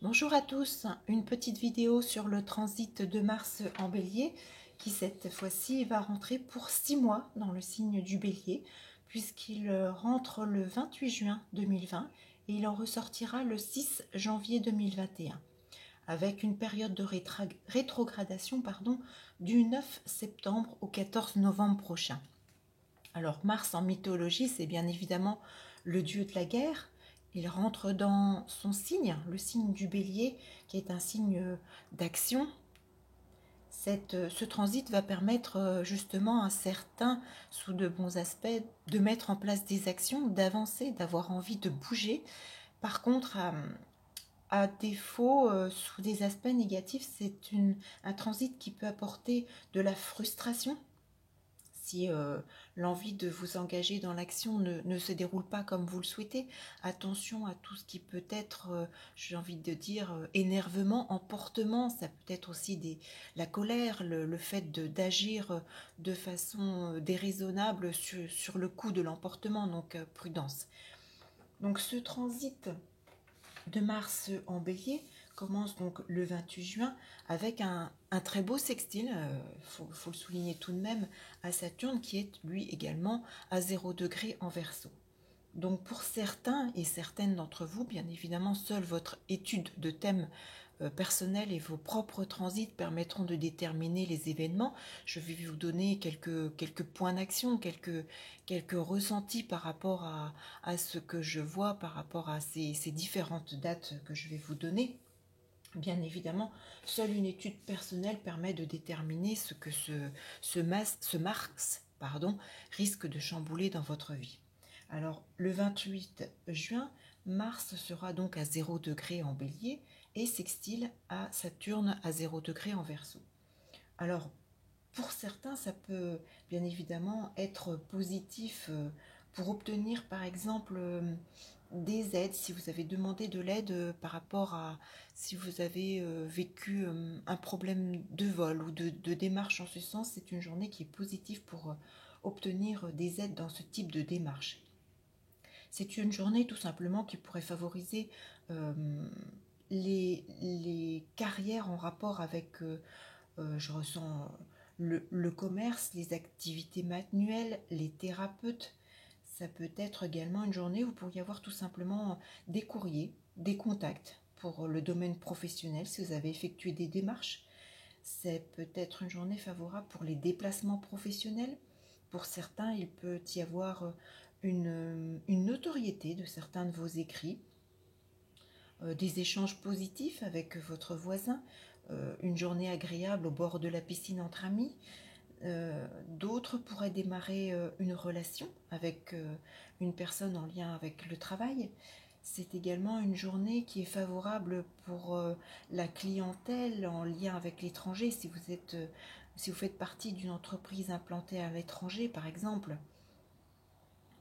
Bonjour à tous, une petite vidéo sur le transit de Mars en Bélier qui cette fois-ci va rentrer pour 6 mois dans le signe du Bélier puisqu'il rentre le 28 juin 2020 et il en ressortira le 6 janvier 2021 avec une période de rétrogradation du 9 septembre au 14 novembre prochain. Alors Mars en mythologie, c'est bien évidemment le dieu de la guerre. Il rentre dans son signe, le signe du Bélier, qui est un signe d'action. Ce transit va permettre justement à certains, sous de bons aspects, de mettre en place des actions, d'avancer, d'avoir envie de bouger. Par contre, à défaut, sous des aspects négatifs, c'est un transit qui peut apporter de la frustration, si l'envie de vous engager dans l'action ne se déroule pas comme vous le souhaitez. Attention à tout ce qui peut être, j'ai envie de dire, énervement, emportement. Ça peut être aussi la colère, le fait d'agir de façon déraisonnable sur le coup de l'emportement, donc prudence. Donc ce transit de Mars en Bélier commence donc le 28 juin avec un très beau sextile, faut le souligner tout de même, à Saturne qui est lui également à 0 degré en Verseau. Donc pour certains et certaines d'entre vous, bien évidemment, seule votre étude de thème personnel et vos propres transits permettront de déterminer les événements. Je vais vous donner quelques points d'action, quelques ressentis par rapport à ce que je vois, par rapport à ces différentes dates que je vais vous donner. Bien évidemment, seule une étude personnelle permet de déterminer ce que ce Mars risque de chambouler dans votre vie. Alors, le 28 juin, Mars sera donc à 0 degré en Bélier et sextile à Saturne à 0 degré en Verseau. Alors, pour certains, ça peut bien évidemment être positif pour obtenir, par exemple, des aides, si vous avez demandé de l'aide par rapport à si vous avez vécu un problème de vol ou de démarche en ce sens. C'est une journée qui est positive pour obtenir des aides dans ce type de démarche. C'est une journée tout simplement qui pourrait favoriser les carrières en rapport avec, je ressens, le commerce, les activités manuelles, les thérapeutes. Ça peut être également une journée où vous pourriez avoir tout simplement des courriers, des contacts pour le domaine professionnel si vous avez effectué des démarches. C'est peut-être une journée favorable pour les déplacements professionnels. Pour certains, il peut y avoir une notoriété de certains de vos écrits, des échanges positifs avec votre voisin, une journée agréable au bord de la piscine entre amis. D'autres pourraient démarrer une relation avec une personne en lien avec le travail. C'est également une journée qui est favorable pour la clientèle en lien avec l'étranger. Si vous faites partie d'une entreprise implantée à l'étranger, par exemple,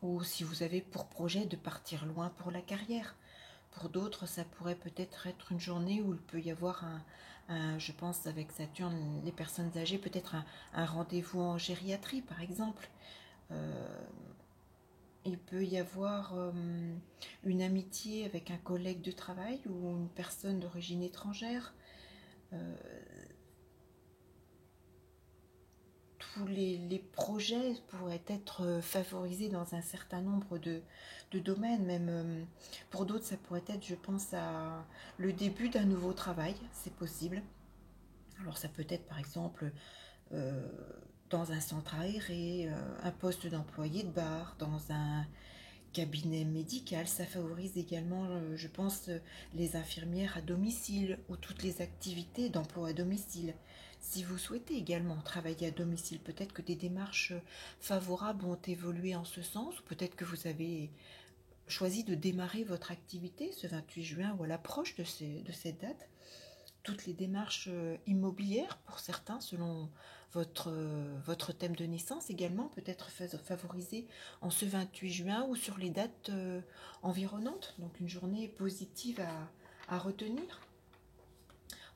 ou si vous avez pour projet de partir loin pour la carrière. Pour d'autres, ça pourrait peut-être être une journée où il peut y avoir je pense avec Saturne, les personnes âgées, peut-être un rendez-vous en gériatrie, par exemple. Il peut y avoir une amitié avec un collègue de travail ou une personne d'origine étrangère. Tous les projets pourraient être favorisés dans un certain nombre de domaines. Même pour d'autres, ça pourrait être, je pense, à le début d'un nouveau travail, c'est possible. Alors ça peut être par exemple euh, dans un centre aéré, un poste d'employé de bar, dans un cabinet médical. Ça favorise également, je pense, les infirmières à domicile ou toutes les activités d'emploi à domicile. Si vous souhaitez également travailler à domicile, peut-être que des démarches favorables ont évolué en ce sens, ou peut-être que vous avez choisi de démarrer votre activité ce 28 juin ou à l'approche de cette date. Toutes les démarches immobilières, pour certains, selon votre thème de naissance également, peut être favorisées en ce 28 juin ou sur les dates environnantes. Donc une journée positive à retenir.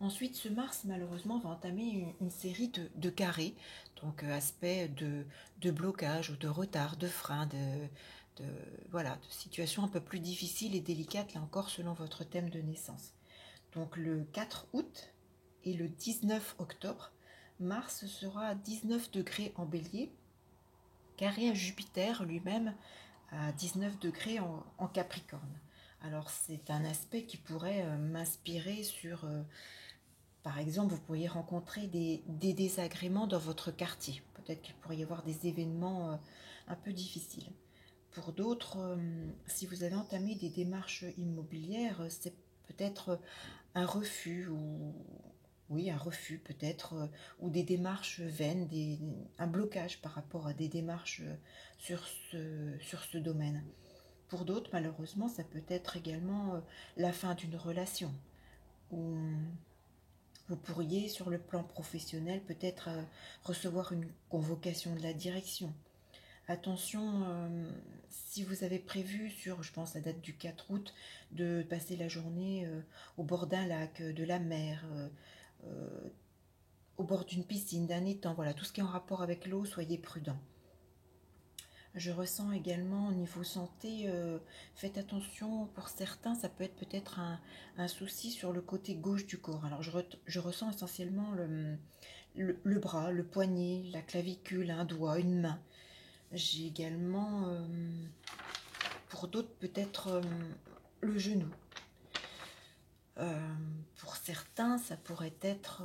Ensuite, ce Mars, malheureusement, va entamer une série de carrés, donc aspects de blocage ou de retard, de frein, voilà, de situations un peu plus difficiles et délicates, là encore, selon votre thème de naissance. Donc le 4 août et le 19 octobre, Mars sera à 19 degrés en Bélier, carré à Jupiter lui-même à 19 degrés en Capricorne. Alors c'est un aspect qui pourrait m'inspirer sur, par exemple, vous pourriez rencontrer des désagréments dans votre quartier. Peut-être qu'il pourrait y avoir des événements un peu difficiles. Pour d'autres, si vous avez entamé des démarches immobilières, c'est peut-être un refus ou oui, un refus peut-être, ou des démarches vaines, un blocage par rapport à des démarches sur ce domaine. Pour d'autres, malheureusement, ça peut être également la fin d'une relation, ou vous pourriez, sur le plan professionnel, peut-être recevoir une convocation de la direction. Attention, si vous avez prévu sur, je pense, la date du 4 août, de passer la journée au bord d'un lac, de la mer, euh, au bord d'une piscine, d'un étang, voilà, tout ce qui est en rapport avec l'eau, soyez prudent. Je ressens également au niveau santé, faites attention, pour certains, ça peut être peut-être un souci sur le côté gauche du corps. Alors je ressens essentiellement le bras, le poignet, la clavicule, un doigt, une main. J'ai également, pour d'autres, peut-être le genou. Pour certains, ça pourrait être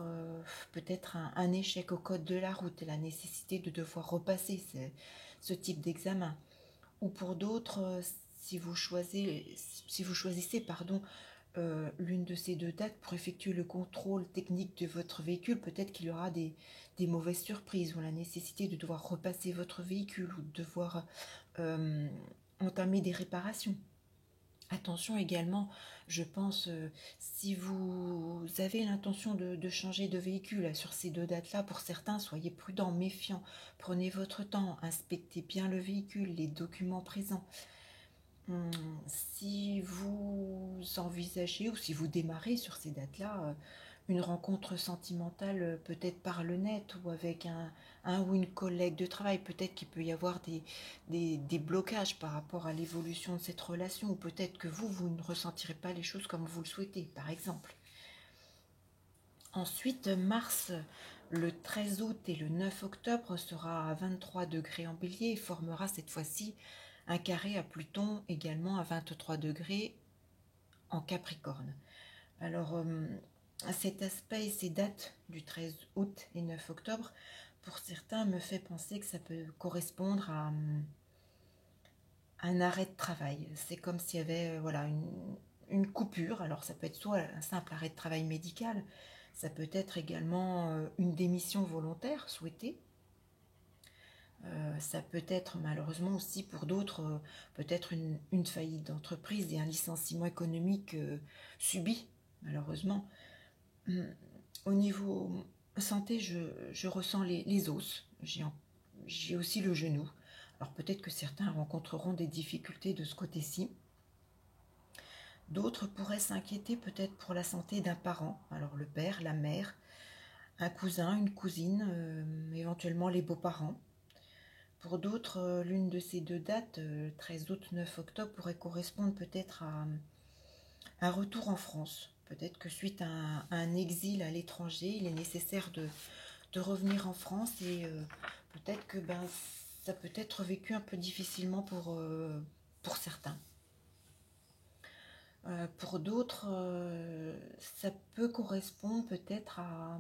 peut-être un échec au code de la route et la nécessité de devoir repasser ce type d'examen. Ou pour d'autres, si vous choisissez pardon, l'une de ces deux dates pour effectuer le contrôle technique de votre véhicule, peut-être qu'il y aura des mauvaises surprises ou la nécessité de devoir repasser votre véhicule ou de devoir euh, entamer des réparations. Attention également, je pense, si vous avez l'intention de changer de véhicule sur ces deux dates-là, pour certains, soyez prudents, méfiants, prenez votre temps, inspectez bien le véhicule, les documents présents. Si vous envisagez ou si vous démarrez sur ces dates-là, une rencontre sentimentale peut-être par le net ou avec un ou une collègue de travail, peut-être qu'il peut y avoir des blocages par rapport à l'évolution de cette relation ou peut-être que vous ne ressentirez pas les choses comme vous le souhaitez, par exemple. Ensuite, Mars, le 13 août et le 9 octobre, sera à 23 degrés en Bélier et formera cette fois-ci un carré à Pluton également à 23 degrés en Capricorne. Alors, cet aspect et ces dates du 13 août et 9 octobre, pour certains, me fait penser que ça peut correspondre à un arrêt de travail. C'est comme s'il y avait voilà, une coupure. Alors, ça peut être soit un simple arrêt de travail médical, ça peut être également une démission volontaire souhaitée. Ça peut être malheureusement aussi pour d'autres peut-être une faillite d'entreprise et un licenciement économique subi malheureusement. Au niveau santé, je ressens les os, j'ai aussi le genou. Alors peut-être que certains rencontreront des difficultés de ce côté-ci. D'autres pourraient s'inquiéter peut-être pour la santé d'un parent, alors le père, la mère, un cousin, une cousine, éventuellement les beaux-parents. Pour d'autres, l'une de ces deux dates, 13 août, 9 octobre, pourrait correspondre peut-être à un retour en France. Peut-être que suite à un exil à l'étranger, il est nécessaire de revenir en France et peut-être que ça peut être vécu un peu difficilement pour certains. Pour d'autres, ça peut correspondre peut-être à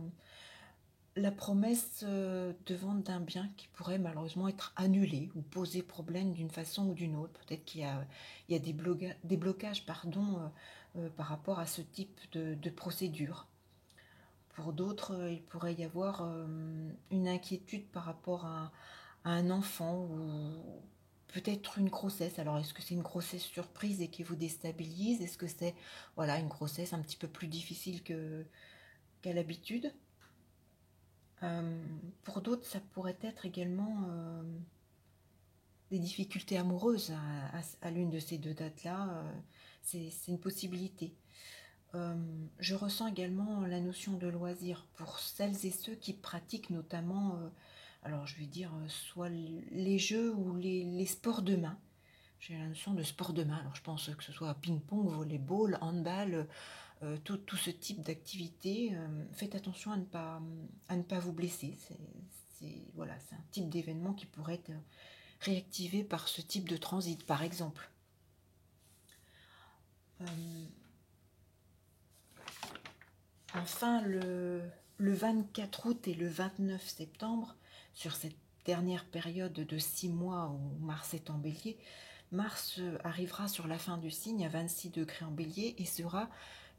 la promesse de vente d'un bien qui pourrait malheureusement être annulée ou poser problème d'une façon ou d'une autre. Peut-être il y a des blocages pardon, par rapport à ce type de procédure. Pour d'autres, il pourrait y avoir une inquiétude par rapport à un enfant ou peut-être une grossesse. Alors, est-ce que c'est une grossesse surprise et qui vous déstabilise? Est-ce que c'est voilà, une grossesse un petit peu plus difficile qu'à l'habitude? Pour d'autres, ça pourrait être également des difficultés amoureuses à l'une de ces deux dates-là. C'est une possibilité. Je ressens également la notion de loisir pour celles et ceux qui pratiquent notamment, alors je vais dire, soit les jeux ou les sports de main. J'ai la notion de sport de main. Alors je pense que ce soit ping-pong, volleyball, handball, tout ce type d'activité, faites attention à ne pas vous blesser. Voilà, c'est un type d'événement qui pourrait être réactivé par ce type de transit, par exemple. Enfin, le 24 août et le 29 septembre, sur cette dernière période de 6 mois où Mars est en Bélier, Mars arrivera sur la fin du signe à 26 degrés en Bélier et sera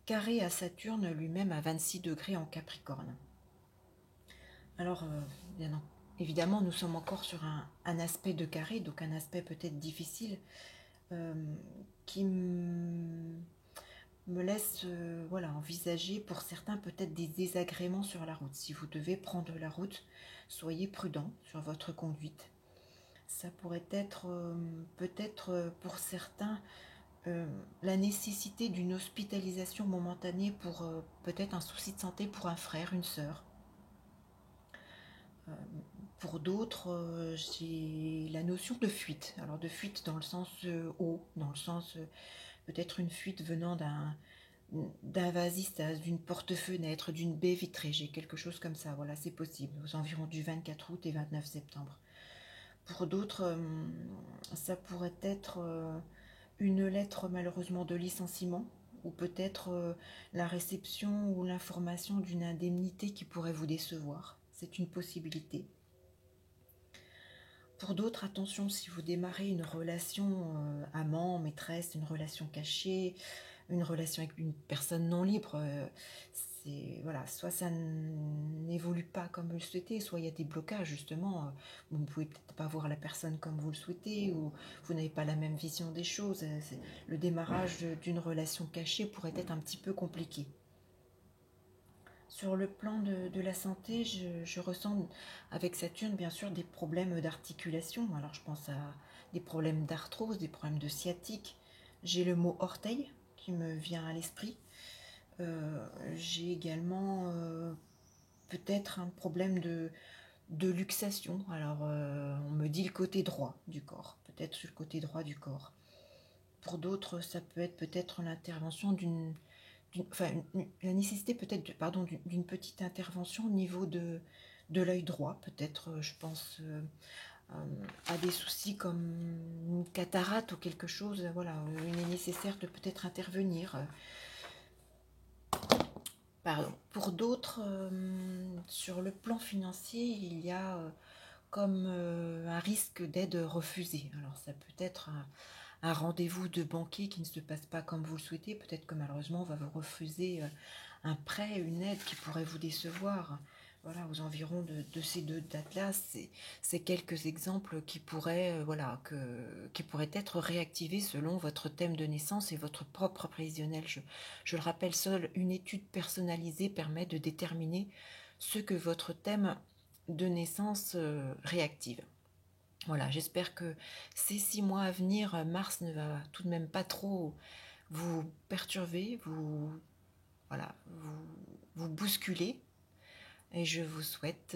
carré à Saturne lui-même à 26 degrés en Capricorne. Alors, bien évidemment, nous sommes encore sur un aspect de carré, donc un aspect peut-être difficile, qui me laisse voilà, envisager pour certains peut-être des désagréments sur la route. Si vous devez prendre la route, soyez prudent sur votre conduite. Ça pourrait être peut-être pour certains la nécessité d'une hospitalisation momentanée pour peut-être un souci de santé pour un frère, une sœur. Pour d'autres, j'ai la notion de fuite. Alors de fuite dans le sens haut, dans le sens peut-être une fuite venant d'un vasistas, d'une porte-fenêtre, d'une baie vitrée. J'ai quelque chose comme ça. Voilà, c'est possible. Aux environs du 24 août et 29 septembre. Pour d'autres, ça pourrait être une lettre malheureusement de licenciement ou peut-être la réception ou l'information d'une indemnité qui pourrait vous décevoir. C'est une possibilité. Pour d'autres, attention, si vous démarrez une relation amant, maîtresse, une relation cachée, une relation avec une personne non libre, voilà, soit ça n'évolue pas comme vous le souhaitez, soit il y a des blocages justement, vous ne pouvez peut-être pas voir la personne comme vous le souhaitez, ou vous n'avez pas la même vision des choses. Le démarrage d'une relation cachée pourrait être un petit peu compliqué. Sur le plan de la santé, je ressens avec Saturne bien sûr des problèmes d'articulation. Alors je pense à des problèmes d'arthrose, des problèmes de sciatique. J'ai le mot orteil qui me vient à l'esprit. J'ai également peut-être un problème de luxation. Alors on me dit le côté droit du corps, peut-être sur le côté droit du corps. Pour d'autres, ça peut être peut-être l'intervention enfin, la nécessité peut-être d'une petite intervention au niveau de l'œil droit. Peut-être, je pense à des soucis comme une cataracte ou quelque chose. Voilà, il est nécessaire de peut-être intervenir. Pardon. Pour d'autres, sur le plan financier, il y a comme un risque d'aide refusée. Alors ça peut être un rendez-vous de banquier qui ne se passe pas comme vous le souhaitez. Peut-être que malheureusement on va vous refuser un prêt, une aide qui pourrait vous décevoir. Voilà, aux environs de ces deux dates-là, c'est quelques exemples qui pourraient, voilà, qui pourraient être réactivés selon votre thème de naissance et votre propre prévisionnel. Je le rappelle, seule une étude personnalisée permet de déterminer ce que votre thème de naissance réactive. Voilà, j'espère que ces 6 mois à venir, Mars ne va tout de même pas trop vous perturber, voilà, vous bousculer. Et je vous souhaite